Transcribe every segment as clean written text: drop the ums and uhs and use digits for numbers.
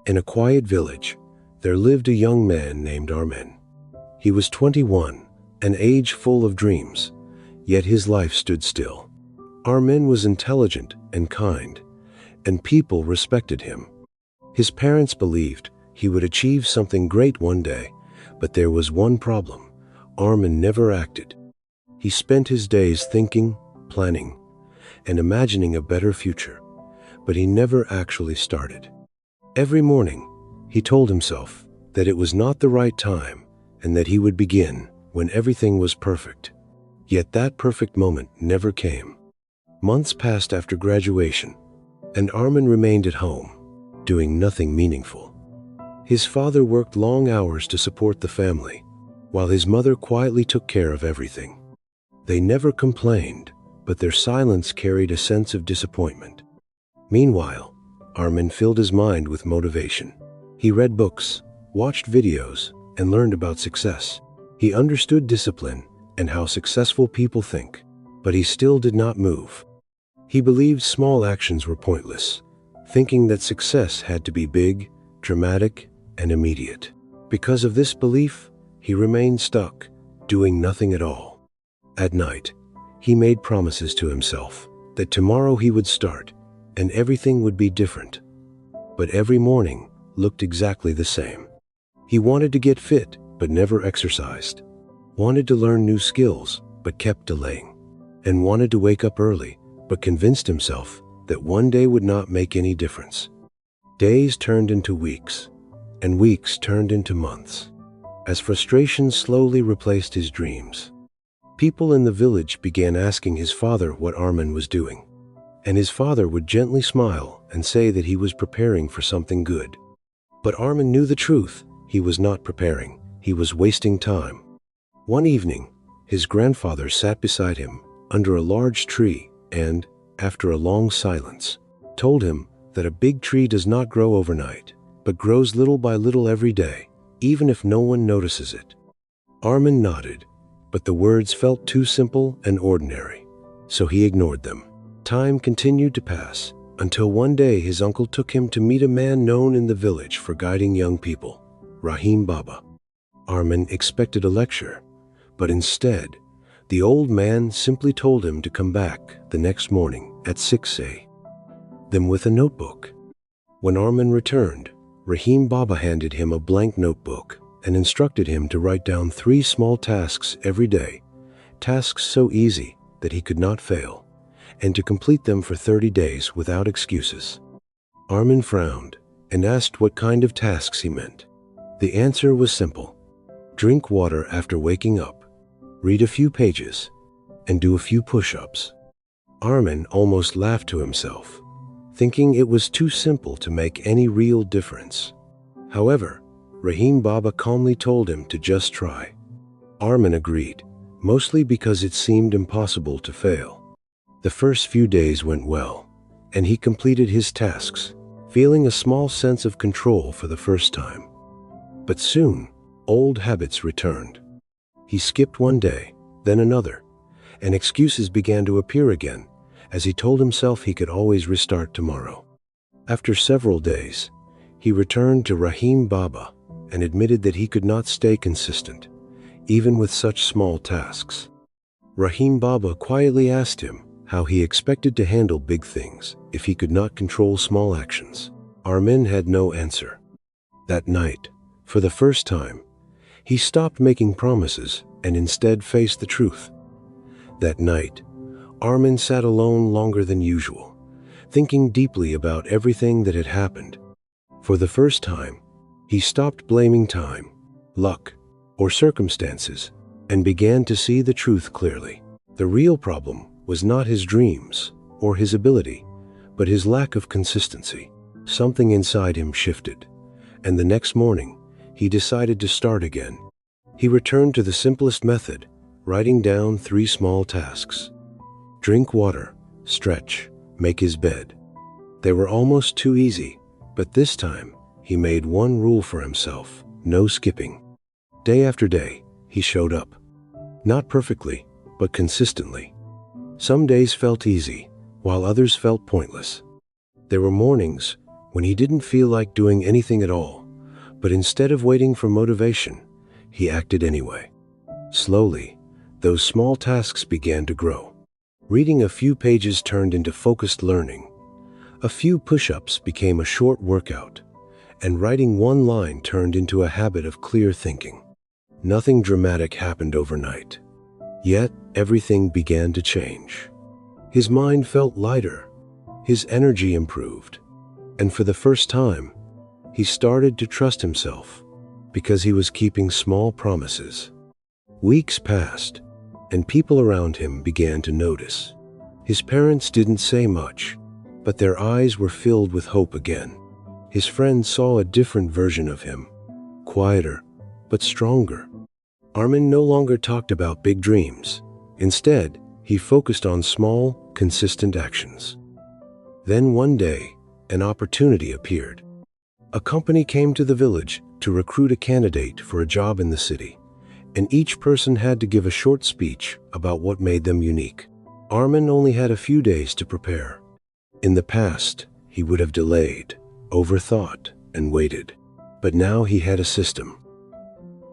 In a quiet village, there lived a young man named Armen. He was 21, an age full of dreams, yet his life stood still. Armen was intelligent and kind, and people respected him. His parents believed he would achieve something great one day, but there was one problem. Armen never acted. He spent his days thinking, planning, and imagining a better future, but he never actually started. Every morning, he told himself that it was not the right time and that he would begin when everything was perfect. Yet that perfect moment never came. Months passed after graduation, and Armen remained at home, doing nothing meaningful. His father worked long hours to support the family, while his mother quietly took care of everything. They never complained, but their silence carried a sense of disappointment. Meanwhile, Armen filled his mind with motivation. He read books, watched videos, and learned about success. He understood discipline and how successful people think, but he still did not move. He believed small actions were pointless, thinking that success had to be big, dramatic, and immediate. Because of this belief, he remained stuck, doing nothing at all. At night, he made promises to himself that tomorrow he would start, and everything would be different. But every morning looked exactly the same. He wanted to get fit, but never exercised. Wanted to learn new skills, but kept delaying. And wanted to wake up early, but convinced himself that one day would not make any difference. Days turned into weeks, and weeks turned into months, as frustration slowly replaced his dreams. People in the village began asking his father what Armen was doing, and his father would gently smile and say that he was preparing for something good. But Armen knew the truth. He was not preparing. He was wasting time. One evening, his grandfather sat beside him under a large tree and, after a long silence, told him that a big tree does not grow overnight, but grows little by little every day, even if no one notices it. Armen nodded, but the words felt too simple and ordinary, so he ignored them. Time continued to pass, until one day his uncle took him to meet a man known in the village for guiding young people, Raheem Baba. Armen expected a lecture, but instead, the old man simply told him to come back the next morning at 6 a.m. with a notebook. When Armen returned, Raheem Baba handed him a blank notebook and instructed him to write down 3 small tasks every day, tasks so easy that he could not fail, and to complete them for 30 days without excuses. Armen frowned and asked what kind of tasks he meant. The answer was simple: drink water after waking up, read a few pages, and do a few push-ups. Armen almost laughed to himself, thinking it was too simple to make any real difference. However, Raheem Baba calmly told him to just try. Armen agreed, mostly because it seemed impossible to fail. The first few days went well, and he completed his tasks, feeling a small sense of control for the first time. But soon, old habits returned. He skipped one day, then another, and excuses began to appear again, as he told himself he could always restart tomorrow. After several days, he returned to Raheem Baba and admitted that he could not stay consistent, even with such small tasks. Raheem Baba quietly asked him how he expected to handle big things if he could not control small actions. Armen had no answer. That night, for the first time, he stopped making promises and instead faced the truth. That night, Armen sat alone longer than usual, thinking deeply about everything that had happened. For the first time, he stopped blaming time, luck, or circumstances, and began to see the truth clearly. The real problem was not his dreams or his ability, but his lack of consistency. Something inside him shifted, and the next morning, he decided to start again. He returned to the simplest method, writing down 3 small tasks: drink water, stretch, make his bed. They were almost too easy, but this time, he made one rule for himself: no skipping. Day after day, he showed up. Not perfectly, but consistently. Some days felt easy, while others felt pointless. There were mornings when he didn't feel like doing anything at all, but instead of waiting for motivation, he acted anyway. Slowly, those small tasks began to grow. Reading a few pages turned into focused learning. A few push-ups became a short workout, and writing one line turned into a habit of clear thinking. Nothing dramatic happened overnight. Yet, everything began to change. His mind felt lighter, his energy improved, and for the first time, he started to trust himself because he was keeping small promises. Weeks passed, and people around him began to notice. His parents didn't say much, but their eyes were filled with hope again. His friends saw a different version of him, quieter, but stronger. Armen no longer talked about big dreams. Instead, he focused on small, consistent actions. Then one day, an opportunity appeared. A company came to the village to recruit a candidate for a job in the city, and each person had to give a short speech about what made them unique. Armen only had a few days to prepare. In the past, he would have delayed, overthought, and waited. But now he had a system.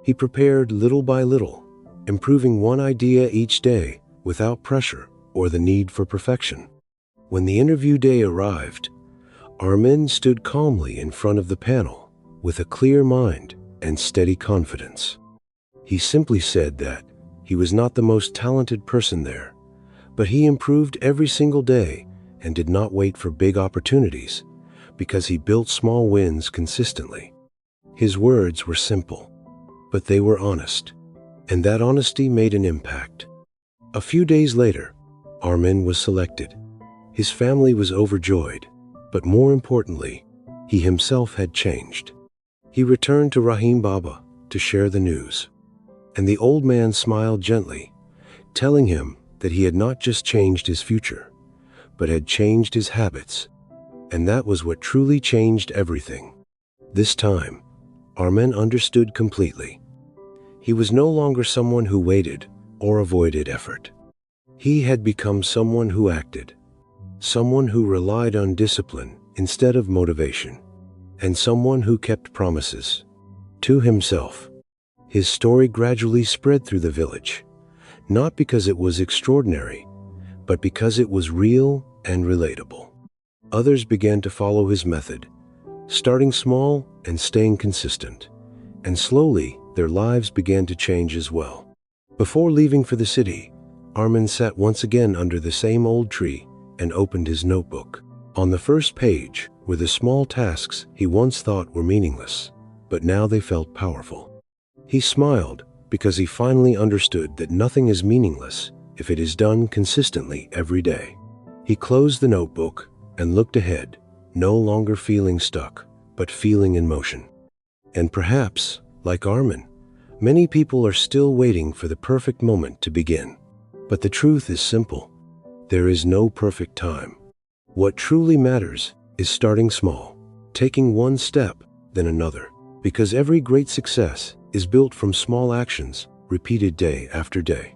He prepared little by little, improving one idea each day without pressure or the need for perfection. When the interview day arrived, Armen stood calmly in front of the panel with a clear mind and steady confidence. He simply said that he was not the most talented person there, but he improved every single day and did not wait for big opportunities because he built small wins consistently. His words were simple, but they were honest, and that honesty made an impact. A few days later, Armen was selected. His family was overjoyed, but more importantly, he himself had changed. He returned to Raheem Baba to share the news, and the old man smiled gently, telling him that he had not just changed his future, but had changed his habits, and that was what truly changed everything. This time, Armen understood completely. He was no longer someone who waited or avoided effort. He had become someone who acted, someone who relied on discipline instead of motivation, and someone who kept promises to himself. His story gradually spread through the village, not because it was extraordinary, but because it was real and relatable. Others began to follow his method, starting small and staying consistent, and slowly their lives began to change as well. Before leaving for the city, Armen sat once again under the same old tree and opened his notebook. On the first page were the small tasks he once thought were meaningless, but now they felt powerful. He smiled because he finally understood that nothing is meaningless if it is done consistently every day. He closed the notebook and looked ahead, no longer feeling stuck, but feeling in motion. And perhaps, like Armen, many people are still waiting for the perfect moment to begin. But the truth is simple. There is no perfect time. What truly matters is starting small, taking one step, then another, because every great success is built from small actions repeated day after day.